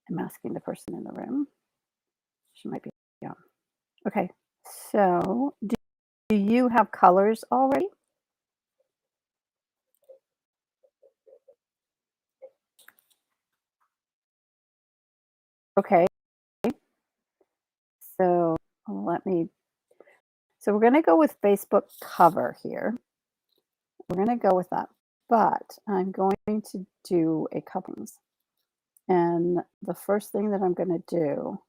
I'm asking the person in the room. She might be on. Okay, so do you have colors already? Okay, so let me, so we're gonna go with Facebook cover here. We're gonna go with that, but I'm going to do a couple things. And the first thing that I'm gonna do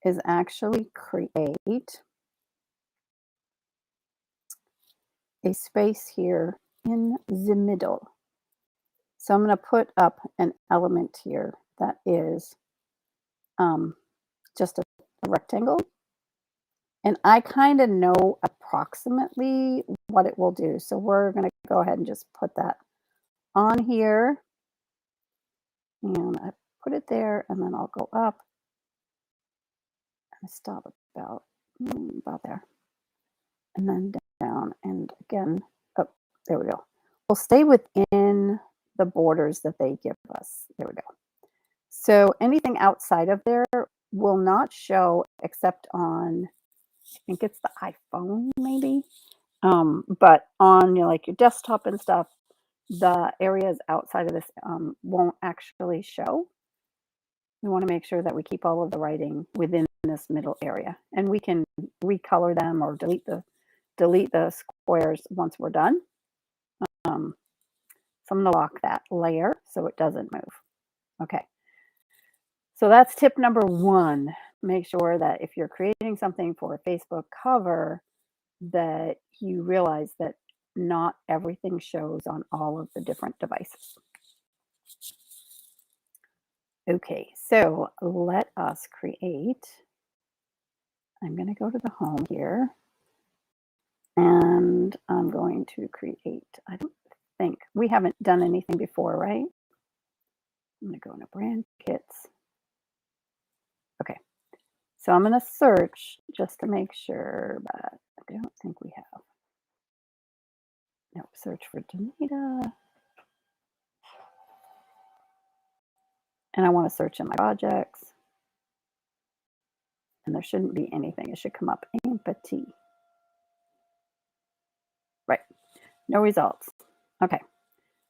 is actually create a space here in the middle. So I'm going to put up an element here that is just a rectangle. And I kind of know approximately what it will do. So we're going to go ahead and just put that on here. And I put it there, and then I'll go up and stop about there. And then down, and again, oh, there we go. We'll stay within the borders that they give us. There we go. So anything outside of there will not show except on, I think it's the iPhone maybe. But on like your desktop and stuff, the areas outside of this won't actually show. We want to make sure that we keep all of the writing within this middle area, and we can recolor them or delete the squares once we're done. So I'm going to lock that layer so it doesn't move. Okay. So that's tip number one. Make sure that if you're creating something for a Facebook cover, that you realize that not everything shows on all of the different devices. Okay, so let us create. I'm going to go to the home here, and I'm going to create. I don't think we haven't done anything before, right? I'm going to go into brand kits. Okay, so I'm going to search just to make sure, but I don't think we have. Nope, search for Danita. And I want to search in my projects. And there shouldn't be anything. It should come up empty. Right. No results. Okay.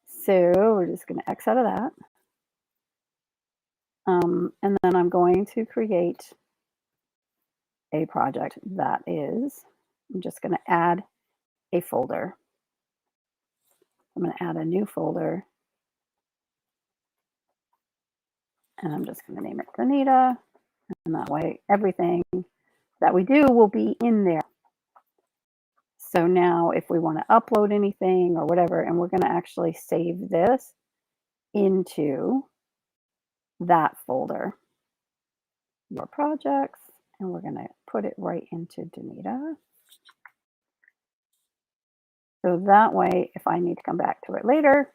So we're just going to X out of that. And then I'm going to create a project that is, I'm just going to add a folder. I'm going to add a new folder. And I'm just going to name it Danita. And that way everything that we do will be in there. So now if we want to upload anything or whatever, and we're going to actually save this into that folder, your projects, and we're going to put it right into Danita. So that way, if I need to come back to it later,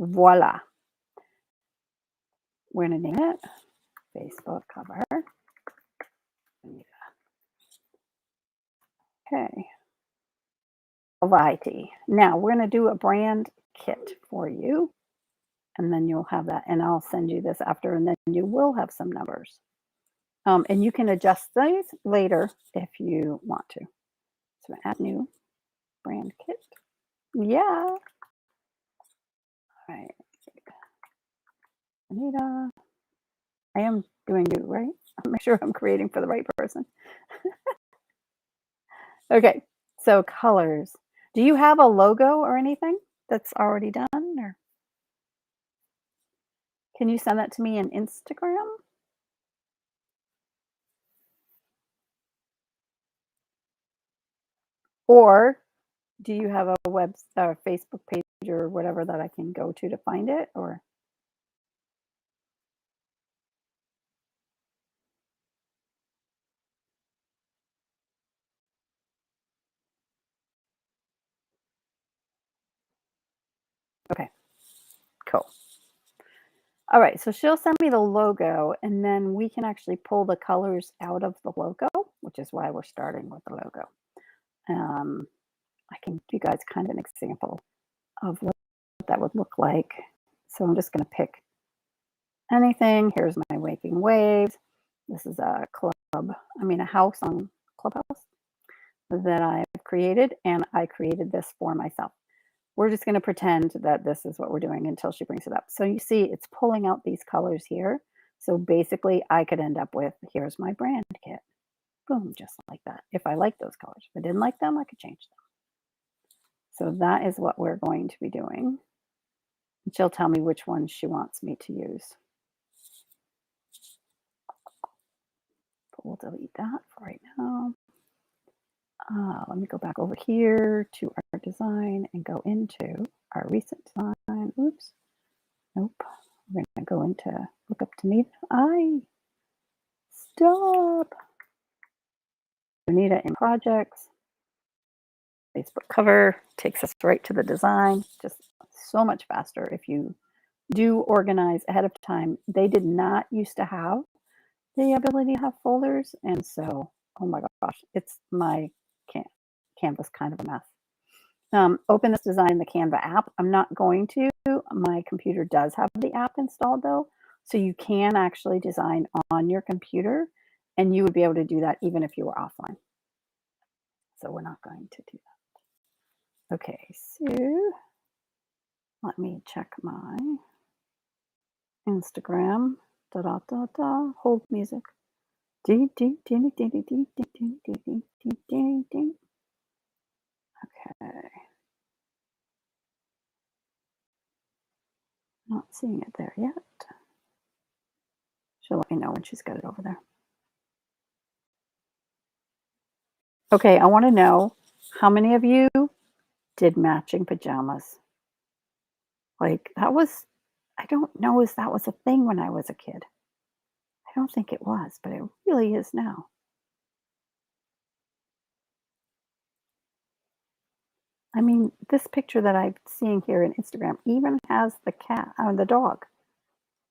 voila. We're going to name it Facebook cover. Okay. Alrighty. Now we're going to do a brand kit for you. And then you'll have that. And I'll send you this after, and then you will have some numbers. And you can adjust these later if you want to. So add new brand kit. Yeah. All right. Anita. I am doing you, right? I'll make sure I'm creating for the right person. Okay. So colors. Do you have a logo or anything that's already done? Or can you send that to me in Instagram? Or do you have a Facebook page or whatever that I can go to find it? Or okay, cool. All right, so she'll send me the logo, and then we can actually pull the colors out of the logo, which is why we're starting with the logo. I can give you guys kind of an example of what that would look like. So I'm just going to pick anything. Here's my Waking Waves. This is a house on Clubhouse that I've created, and I created this for myself. We're just going to pretend that this is what we're doing until she brings it up. So you see it's pulling out these colors here. So basically I could end up with, here's my brand kit. Boom, just like that. If I like those colors. If I didn't like them, I could change them. So that is what we're going to be doing. She'll tell me which ones she wants me to use. But we'll delete that for right now. Let me go back over here to our design and go into our recent design. Oops. Nope. We're going to go into look up Danita. Stop. Danita in projects. Facebook cover takes us right to the design. Just so much faster if you do organize ahead of time. They did not used to have the ability to have folders, and so, oh my gosh, it's my Canva's kind of a mess. Open this design in the Canva app. I'm not going to. My computer does have the app installed though, so you can actually design on your computer, and you would be able to do that even if you were offline. So we're not going to do that. Okay, so let me check my Instagram. Hold music. Okay. Not seeing it there yet. She'll let me know when she's got it over there. Okay, I want to know how many of you did matching pajamas? Like that was, I don't know if that was a thing when I was a kid. I don't think it was, but it really is now. I mean, this picture that I'm seeing here in Instagram even has the the dog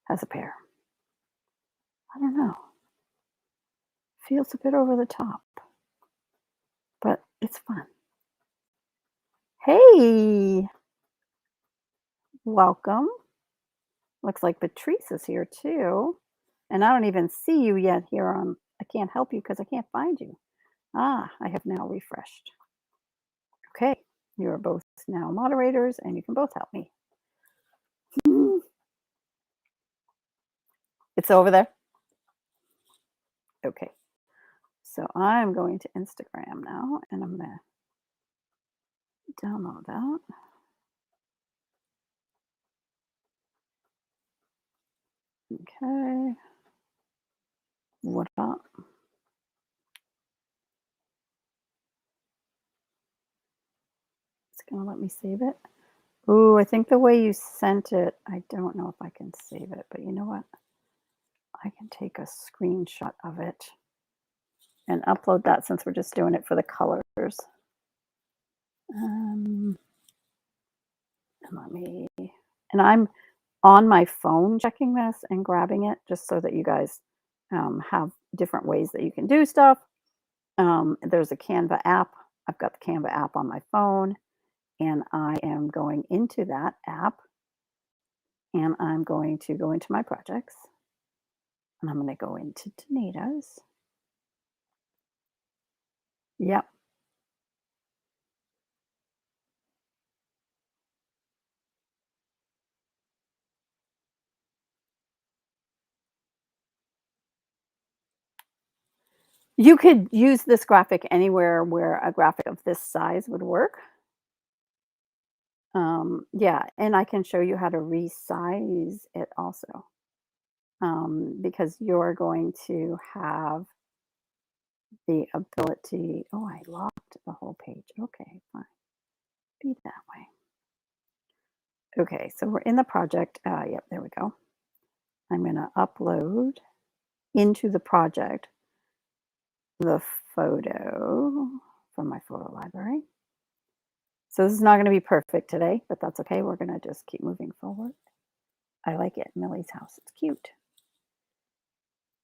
has a pair. I don't know. Feels a bit over the top, but it's fun. Hey, welcome. Looks like Patrice is here too. And I don't even see you yet here on, I can't help you because I can't find you. I have now refreshed. Okay, you are both now moderators and you can both help me. It's over there. Okay, so I'm going to Instagram now and I'm going to download that. Okay, what up? It's going to let me save it. Ooh, I think the way you sent it, I don't know if I can save it, but you know what? I can take a screenshot of it and upload that since we're just doing it for the colors. And I'm on my phone checking this and grabbing it just so that you guys have different ways that you can do stuff. There's a Canva app. I've got the Canva app on my phone, and I am going into that app, and I'm going to go into my projects, and I'm going to go into Danita's. Yep. You could use this graphic anywhere where a graphic of this size would work. Yeah, and I can show you how to resize it also. Because you're going to have the ability, oh, I locked the whole page. Okay, fine. Be that way. Okay, so we're in the project. Yep, there we go. I'm going to upload into the project the photo from my photo library. So this is not going to be perfect today, but that's okay. We're going to just keep moving forward. I like it. Millie's house. It's cute.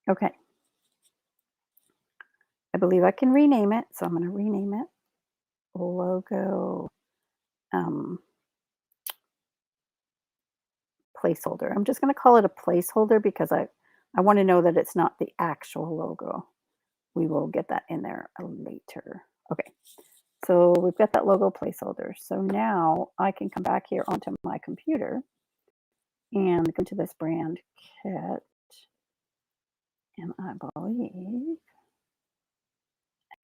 Okay. I believe I can rename it, so I'm going to rename it logo placeholder. I'm just going to call it a placeholder because I want to know that it's not the actual logo. We will get that in there later. Okay, so we've got that logo placeholder. So now I can come back here onto my computer and go to this brand kit. And I believe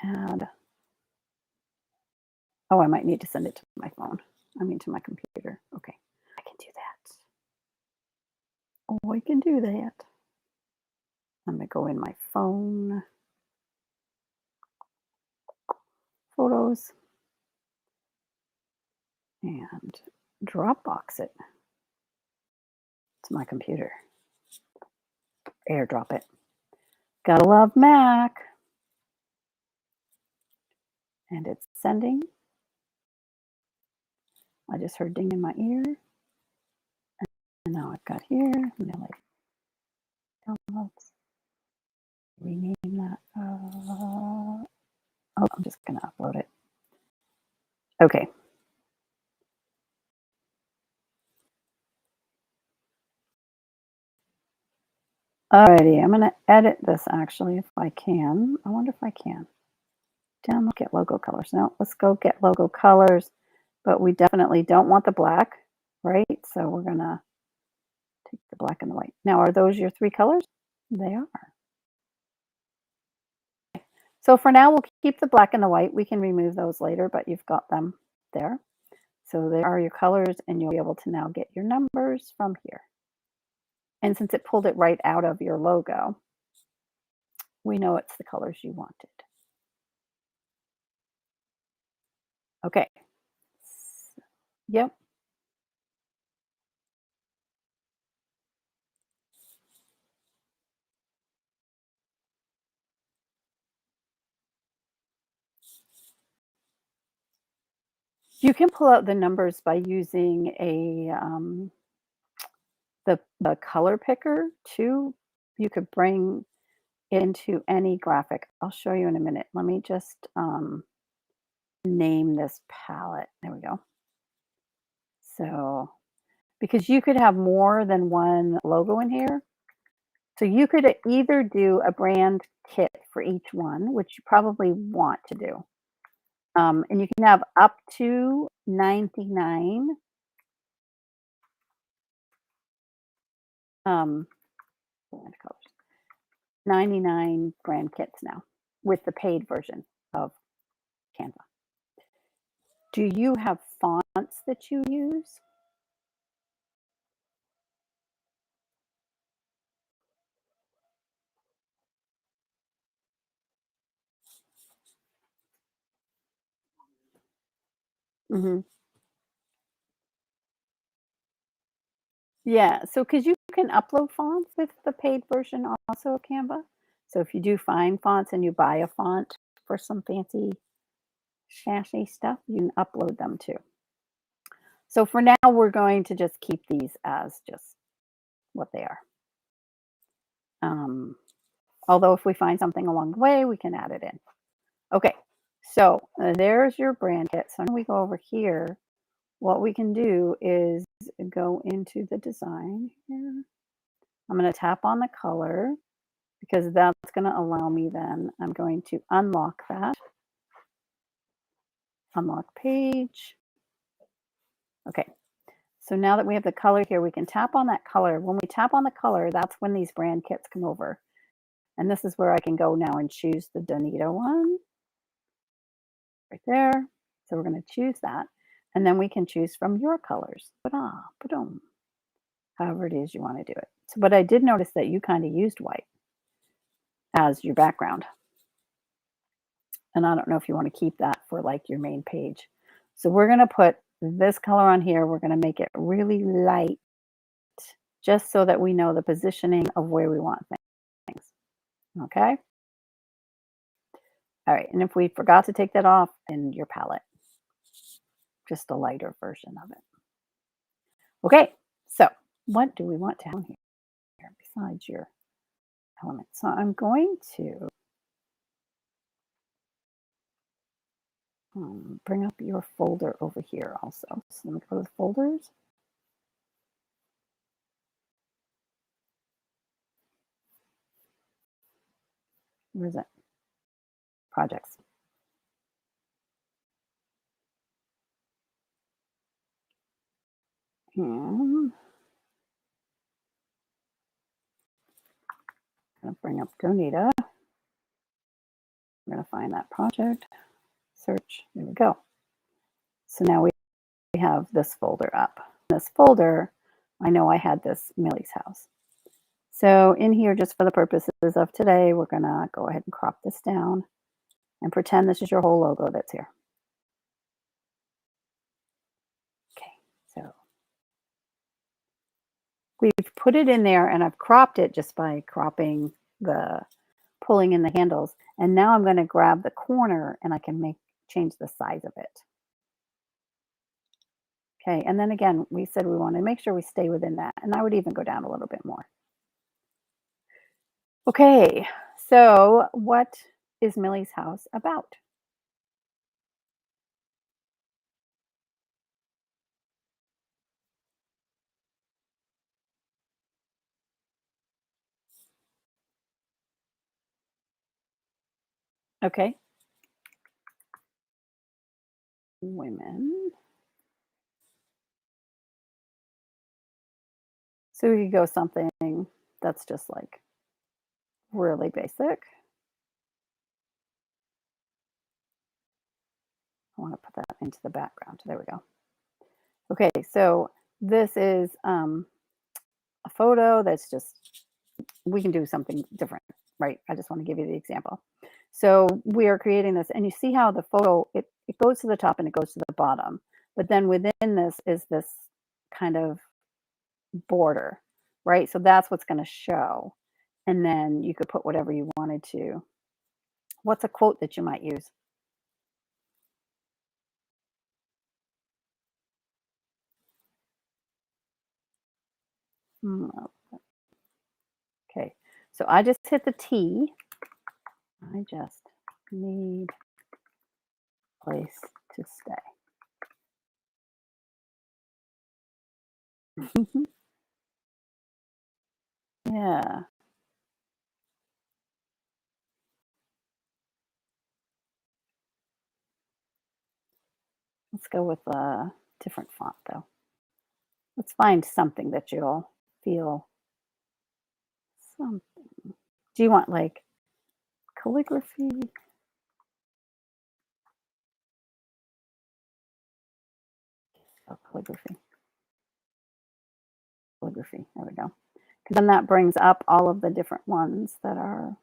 add, oh, I might need to send it to my phone. I mean to my computer. Okay, I can do that. Oh, I can do that. I'm gonna go in my phone, photos, and Dropbox it to my computer. AirDrop it. Gotta love Mac. And it's sending. I just heard ding in my ear. And now I've got here, downloads. Rename that. Oh, I'm just gonna upload it. Okay. Alrighty, I'm gonna edit this actually if I can. I wonder if I can. Download, get logo colors. No, let's go get logo colors, but we definitely don't want the black, right? So we're gonna take the black and the white. Now, are those your 3 colors? They are. So for now, we'll keep the black and the white. We can remove those later, but you've got them there. So there are your colors, and you'll be able to now get your numbers from here. And since it pulled it right out of your logo, we know it's the colors you wanted. Okay. Yep. You can pull out the numbers by using a the color picker too. You could bring it into any graphic. I'll show you in a minute. Let me just name this palette. There we go. So, because you could have more than one logo in here. So you could either do a brand kit for each one, which you probably want to do. And you can have up to 99 brand colors. 99 brand kits now with the paid version of Canva. Do you have fonts that you use? Hmm. Yeah, so because you can upload fonts with the paid version also of Canva. So if you do find fonts and you buy a font for some fancy, smashy stuff, you can upload them too. So for now, we're going to just keep these as just what they are. Although if we find something along the way, we can add it in. Okay, so there's your brand kit. So when we go over here, what we can do is go into the design here. I'm going to tap on the color because that's going to allow me then, I'm going to unlock that. Unlock page. Okay, so now that we have the color here, we can tap on that color. When we tap on the color, that's when these brand kits come over. And this is where I can go now and choose the Donita one. Right there. So we're going to choose that. And then we can choose from your colors. However it is you want to do it. So, but I did notice that you kind of used white as your background. And I don't know if you want to keep that for like your main page. So we're going to put this color on here. We're going to make it really light just so that we know the positioning of where we want things. Okay. All right. And if we forgot to take that off, in your palette, just a lighter version of it. Okay. So what do we want to have here besides your element? So I'm going to bring up your folder over here also. So let me go to folders. Where is it? Projects. And I'm going to bring up Donita. I'm going to find that project, search, there we go. So now we have this folder up. This folder, I know I had this Millie's house. So in here, just for the purposes of today, we're going to go ahead and crop this down and pretend this is your whole logo that's here. Okay, so we've put it in there and I've cropped it just by pulling in the handles. And now I'm going to grab the corner and I can change the size of it. Okay, and then again, we said we want to make sure we stay within that. And I would even go down a little bit more. Okay, so what is Millie's house about? Okay. Women. So we could go something that's just like really basic. I want to put that into the background. There we go. Okay, so this is a photo that's just, we can do something different, right? I just want to give you the example. So we are creating this, and you see how the photo, it goes to the top and it goes to the bottom. But then within this is this kind of border, right? So that's what's going to show. And then you could put whatever you wanted to. What's a quote that you might use? Okay, so I just hit the T. I just need a place to stay. Yeah. Let's go with a different font though. Let's find something that you'll feel something. Do you want like calligraphy? Oh, calligraphy. Calligraphy. There we go. Because then that brings up all of the different ones that are.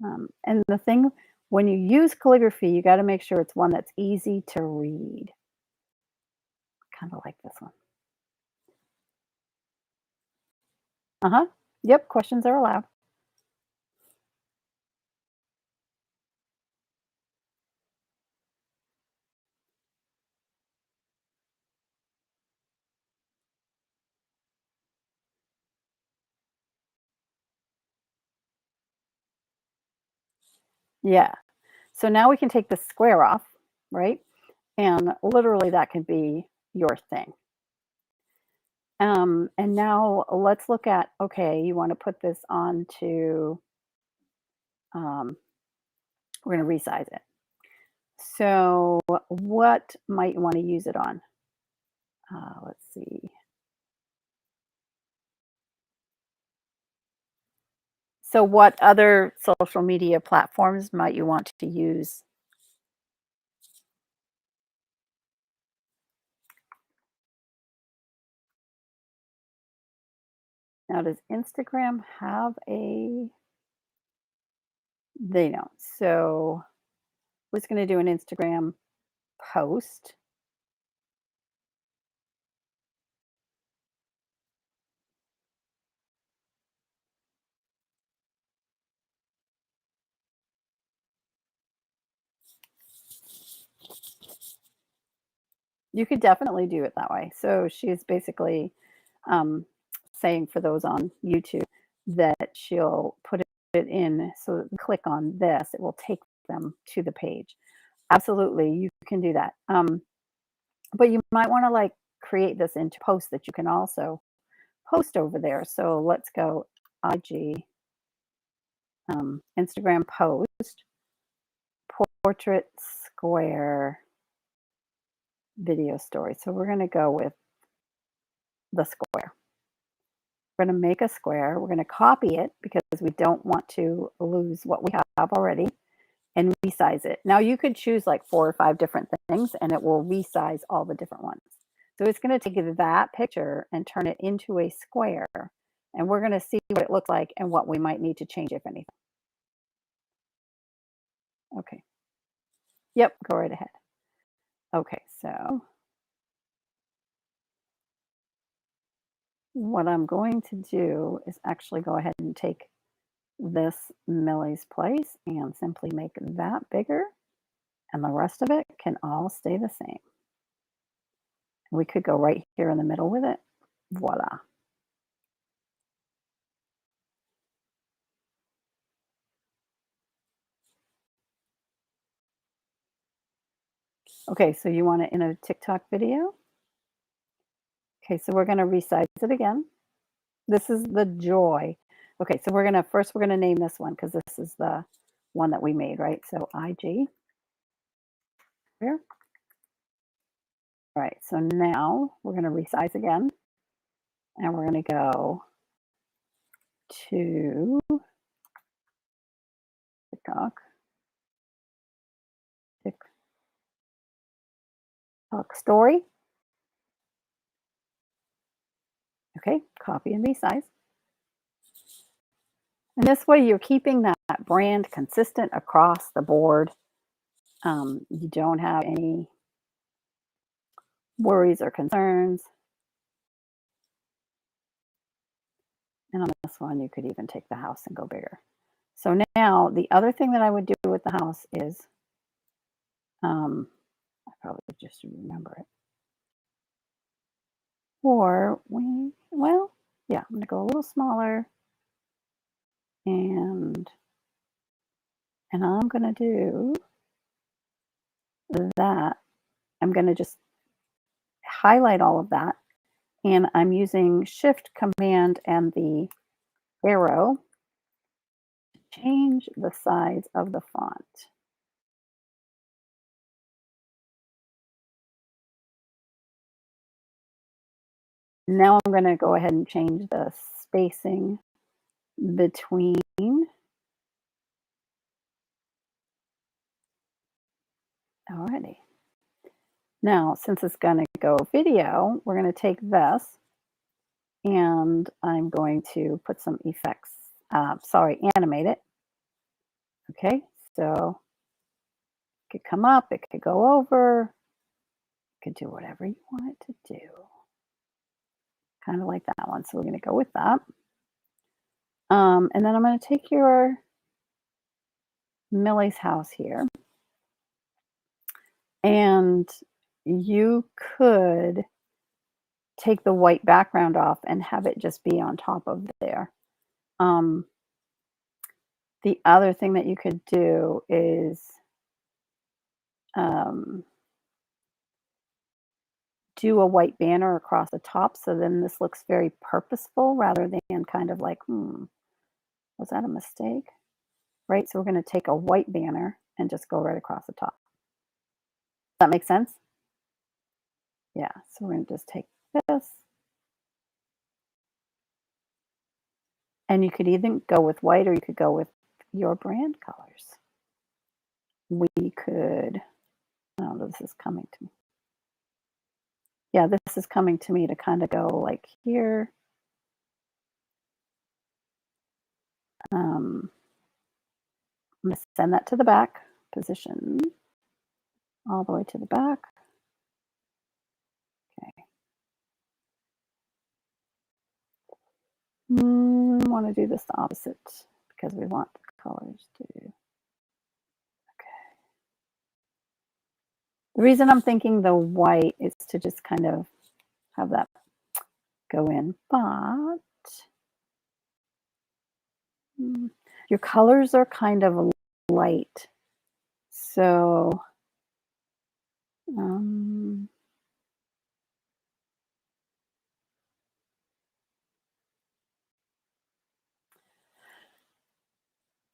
And the thing, when you use calligraphy, you got to make sure it's one that's easy to read. Kind of like this one. Uh-huh. Yep, questions are allowed. Yeah. So now we can take the square off, right? And literally that can be your thing. And now let's look at, okay, you want to put this onto, we're going to resize it. So what might you want to use it on? Let's see. So what other social media platforms might you want to use? Now, does Instagram have they don't. So we're just going to do an Instagram post. You could definitely do it that way. So she's basically um, saying for those on YouTube that she'll put it in. So click on this, it will take them to the page. Absolutely, you can do that. But you might want to like create this into posts that you can also post over there. So let's go IG Instagram post, portrait square video story. So we're going to go with the square. We're going to make a square. We're going to copy it because we don't want to lose what we have already, and resize it. Now you could choose like 4 or 5 different things and it will resize all the different ones. So it's going to take that picture and turn it into a square. And we're going to see what it looks like and what we might need to change, if anything. Okay. Yep, go right ahead. Okay, so what I'm going to do is actually go ahead and take this Millie's Place and simply make that bigger, and the rest of it can all stay the same. We could go right here in the middle with it. Voila. Okay, so you want it in a TikTok video? Okay, so we're going to resize it again. This is the joy. Okay, so we're going to name this one because this is the one that we made, right? So IG. Here. All right, so now we're going to resize again. And we're going to go to TikTok. TikTok story. Okay, copy and resize. And this way you're keeping that brand consistent across the board. You don't have any worries or concerns. And on this one, you could even take the house and go bigger. So now the other thing that I would do with the house is, I probably just remember it. Or yeah, I'm going to go a little smaller. And I'm going to do that. I'm going to just highlight all of that. And I'm using Shift, Command, and the arrow to change the size of the font. Now I'm going to go ahead and change the spacing between. Alrighty. Now, since it's going to go video, we're going to take this and I'm going to put some effects, animate it. Okay, so it could come up, it could go over, it could do whatever you want it to do. Kind of like that one. So we're going to go with that. And then I'm going to take your Millie's house here. And you could take the white background off and have it just be on top of there. The other thing that you could do is do a white banner across the top. So then this looks very purposeful rather than kind of like, was that a mistake? Right? So we're going to take a white banner and just go right across the top. Does that make sense? Yeah. So we're going to just take this. And you could either go with white or you could go with your brand colors. We could, this is coming to me. Yeah, this is coming to me to kind of go like here. I'm going to send that to the back position, all the way to the back. Okay. Want to do this the opposite because we want the colors to. Okay. The reason I'm thinking the white is to just kind of have that go in, but your colors are kind of light. So,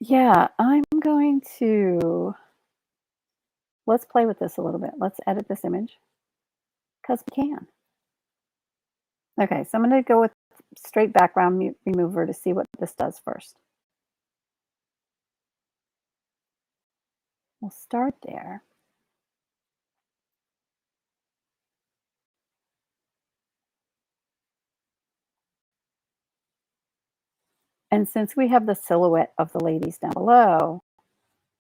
Yeah, I'm going to let's play with this a little bit. Let's edit this image because we can. Okay, so I'm going to go with straight background remover to see what this does first. We'll start there. And since we have the silhouette of the ladies down below,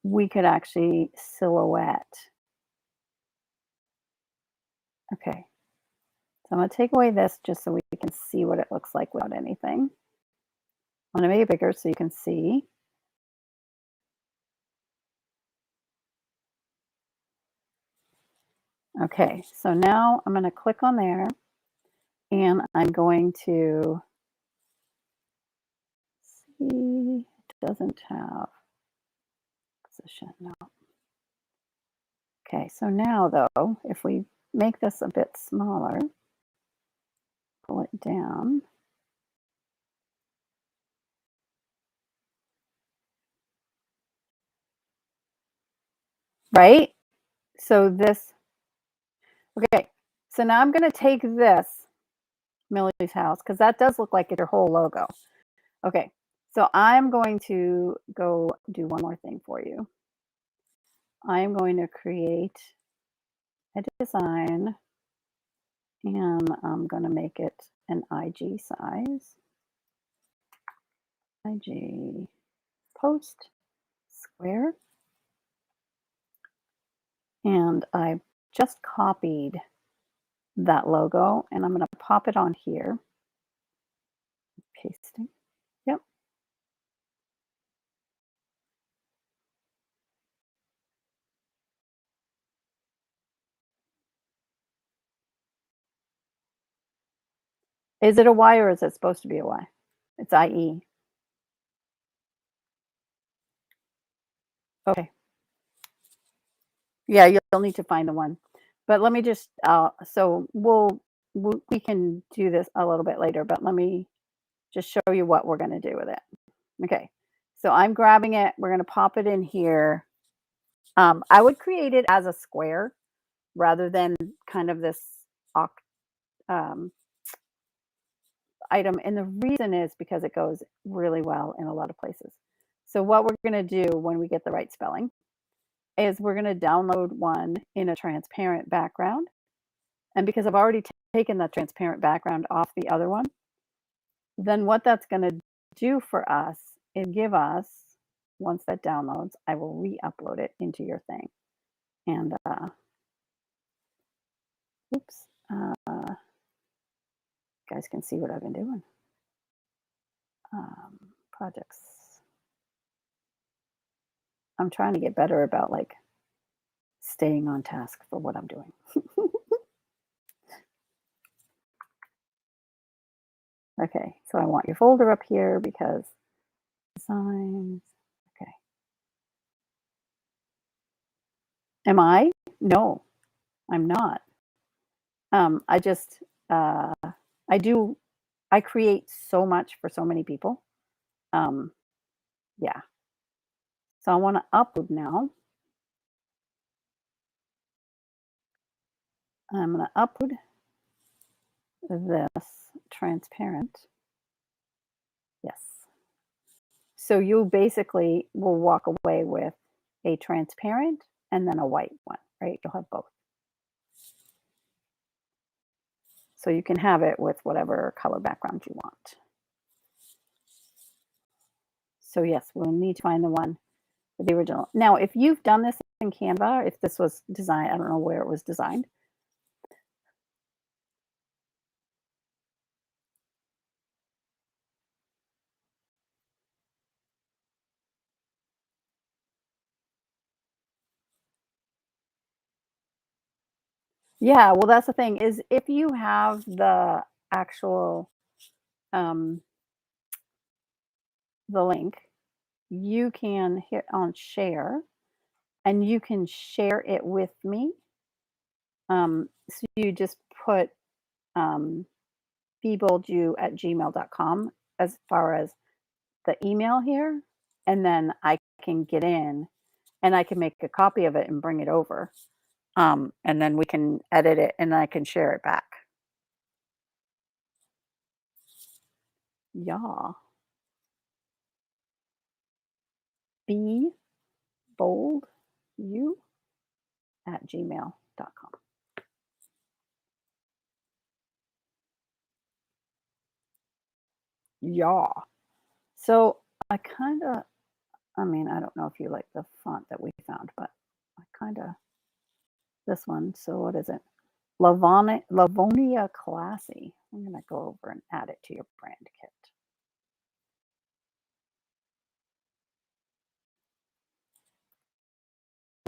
we could actually silhouette. Okay, so I'm going to take away this just so we can see what it looks like without anything. I'm going to make it bigger so you can see. Okay, so now I'm going to click on there and I'm going to see, it doesn't have position, no. Okay, so now though, if we make this a bit smaller, pull it down. Right? So this, okay, so now I'm going to take this, Millie's house, because that does look like your whole logo. Okay, so I'm going to go do one more thing for you. I'm going to create a design and I'm going to make it an IG size. IG post square. And I just copied that logo and I'm going to pop it on here. Pasting. Yep. Is it a Y or is it supposed to be a Y? It's IE. Okay. Yeah, you'll need to find the one. But let me just, so we can do this a little bit later, but let me just show you what we're going to do with it. Okay. So I'm grabbing it. We're going to pop it in here. I would create it as a square rather than kind of this um, item. And the reason is because it goes really well in a lot of places. So what we're going to do when we get the right spelling is we're going to download one in a transparent background. And because I've already taken the transparent background off the other one, then what that's going to do for us is give us, once that downloads, I will re-upload it into your thing. And oops, guys can see what I've been doing. Projects. I'm trying to get better about like staying on task for what I'm doing. Okay, so I want your folder up here because designs. Okay. Am I? No, I'm not. I just, I do, I create so much for so many people. Um, yeah. So I want to upload now. I'm going to upload this transparent. Yes. So you basically will walk away with a transparent and then a white one, right? You'll have both. So you can have it with whatever color background you want. So yes, we'll need to find the one with the original. Now, if you've done this in Canva, if this was designed, I don't know where it was designed. Yeah, well, that's the thing is if you have the actual the link, you can hit on share and you can share it with me. So you just put feeblejew@gmail.com as far as the email here. and then I can get in and I can make a copy of it and bring it over. And then we can edit it and I can share it back. Yeah. Be bold you at gmail.com. Yeah. So I kind of, I mean, I don't know if you like the font that we found, but I kind of, this one. So what is it? Lavonia Classy. I'm going to go over and add it to your brand kit.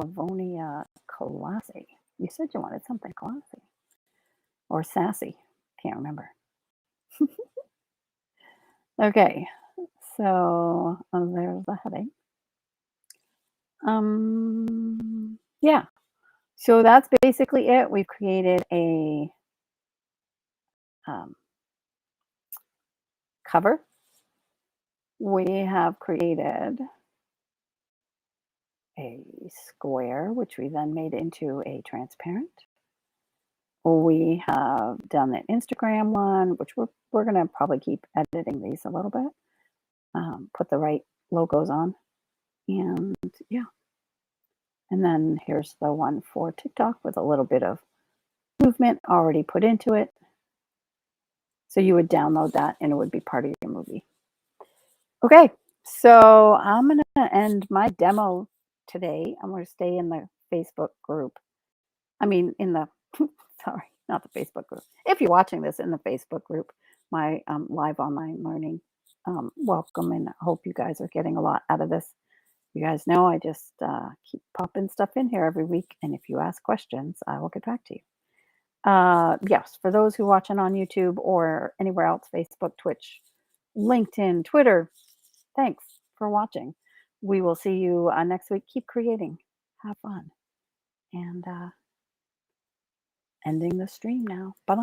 Lavonia Classy. You said you wanted something classy or sassy. Can't remember. Okay. So there's the heading. Yeah. So that's basically it. We've created a um, cover. We have created a square, which we then made into a transparent. We have done the Instagram one, which we're going to probably keep editing these a little bit, put the right logos on, and yeah. And then here's the one for TikTok with a little bit of movement already put into it. So you would download that and it would be part of your movie. Okay, so I'm going to end my demo today. I'm going to stay in the Facebook group. I mean, in the, sorry, not the Facebook group. If you're watching this in the Facebook group, my live online learning, welcome, and I hope you guys are getting a lot out of this. You guys know I just keep popping stuff in here every week, and if you ask questions, I will get back to you. Yes, for those who are watching on YouTube or anywhere else, Facebook, Twitch, LinkedIn, Twitter, thanks for watching. We will see you next week. Keep creating. Have fun. And ending the stream now. Bye-bye.